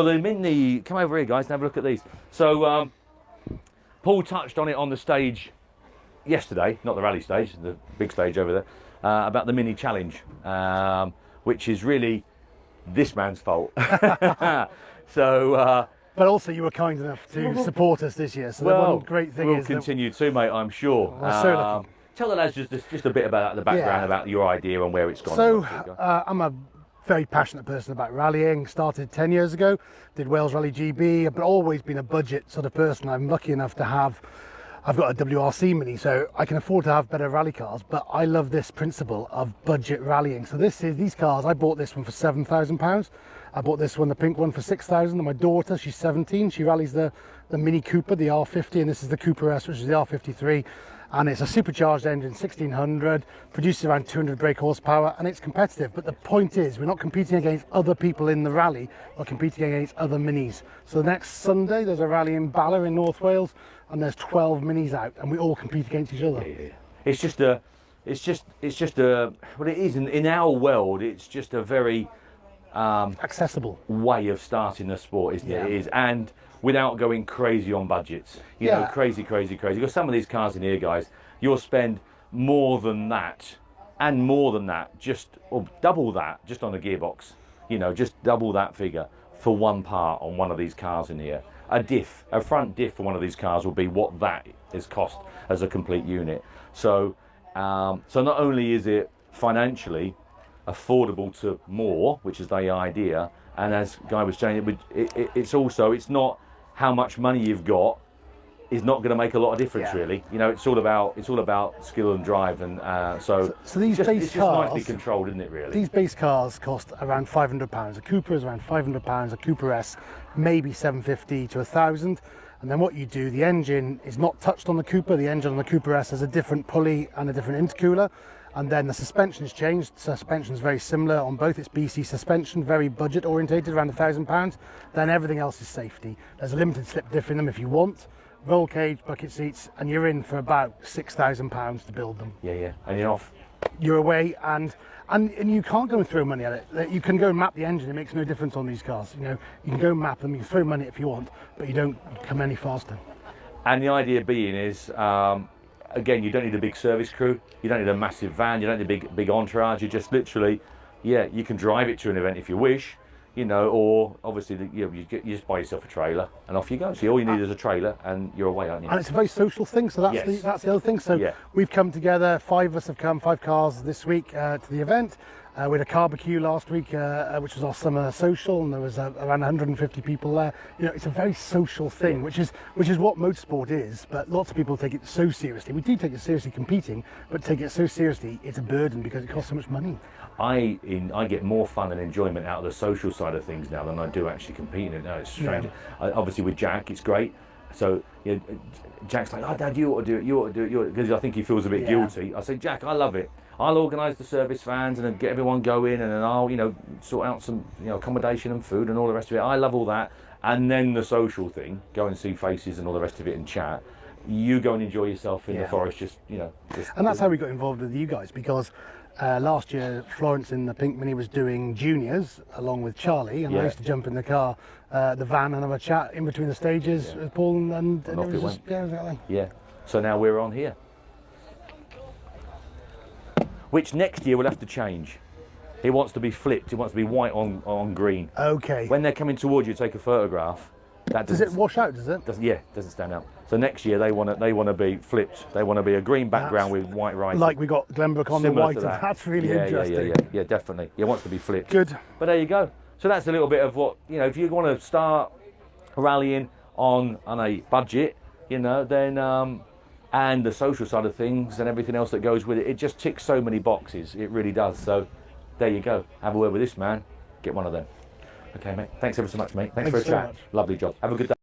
The Mini, come over here guys and have a look at these. So Paul touched on it on the stage yesterday, not the rally stage, the big stage over there, about the Mini Challenge, which is really this man's fault. So but also you were kind enough to support us this year, so the one great thing we'll is continue to, mate, I'm sure. We're so lucky. Tell the lads just a bit about the background, about your idea and where it's gone. So I'm a very passionate person about rallying. Started 10 years ago, did Wales Rally GB, but always been a budget sort of person. I'm lucky enough to have, I've got a WRC Mini, so I can afford to have better rally cars, but I love this principle of budget rallying. So these cars, I bought this one for £7,000. I bought this one, the pink one, for 6,000. And my daughter, she's 17, she rallies the Mini Cooper, the R50, and this is the Cooper S, which is the R53. And it's a supercharged engine, 1600, produces around 200 brake horsepower, and it's competitive. But the point is, we're not competing against other people in the rally, we're competing against other Minis. So next Sunday, there's a rally in Bala in North Wales, and there's 12 Minis out, and we all compete against each other. Yeah. It's just a, well, it is in our world, it's just a very accessible way of starting the sport, isn't it? It is, and without going crazy on budgets, you know, crazy. Because some of these cars in here, guys, you'll spend more than that, and more than that, or double that, just on the gearbox. You know, just double that figure for one part on one of these cars in here. A front diff for one of these cars will be what that is cost as a complete unit. So, so not only is it financially affordable to more, which is the idea, and as Guy was saying, it's also, it's not how much money you've got is not going to make a lot of difference, really. You know, it's all about skill and drive, and so these base cars, nicely controlled, isn't it? Really, these base cars cost around £500. A Cooper is around £500. A Cooper S maybe 750 to 1,000. And then what you do, the engine is not touched on the Cooper. The engine on the Cooper S has a different pulley and a different intercooler. And then the suspension is changed. Suspension is very similar on both. It's BC suspension, very budget orientated, around £1,000. Then everything else is safety. There's a limited slip diff in them if you want. Roll cage, bucket seats, and you're in for about £6,000 to build them. Yeah, and you're off. You're away, and you can't go and throw money at it. You can go and map the engine. It makes no difference on these cars. You know, you can go and map them. You can throw money if you want, but you don't come any faster. And the idea being is, again, you don't need a big service crew. You don't need a massive van. You don't need a big entourage. You just literally, you can drive it to an event if you wish. You know, or obviously you just buy yourself a trailer and off you go. So all you need is a trailer and you're away, aren't you? And it's a very social thing, so that's the other thing. So we've come together, 5 of us have come, 5 cars this week to the event. We had a barbecue last week, which was our summer social, and there was around 150 people there. You know, it's a very social thing, which is what motorsport is. But lots of people take it so seriously. We do take it seriously competing, but take it so seriously, it's a burden because it costs so much money. I get more fun and enjoyment out of the social side of things now than I do actually competing. It's strange. Obviously with Jack, it's great. So Jack's like, "Oh, Dad, you ought to do it. You ought to do it." You ought to, because I think he feels a bit guilty. I say, "Jack, I love it. I'll organise the service vans and then get everyone going, and then I'll sort out some accommodation and food and all the rest of it. I love all that. And then the social thing, go and see faces and all the rest of it and chat. You go and enjoy yourself in the forest, And that's how we got involved with you guys, because last year Florence in the Pink Mini was doing juniors along with Charlie, and I used to jump in the car, the van, and have a chat in between the stages with Paul, and it was just, exactly. So now we're on here, which next year will have to change. It wants to be flipped. It wants to be white on green. Okay. When they're coming towards you to take a photograph, does it wash out? Does it? Doesn't stand out. So next year they want to be flipped. They want to be a green background with white writing. Like we got Glenbrook on the white. That's really interesting. Yeah, definitely. It wants to be flipped. Good. But there you go. So that's a little bit of what, if you want to start rallying on a budget, then and the social side of things and everything else that goes with it, it just ticks so many boxes. It really does. So there you go. Have a word with this man. Get one of them. Okay, mate. Thanks ever so much, mate. Thanks for a chat. Lovely job. Have a good day.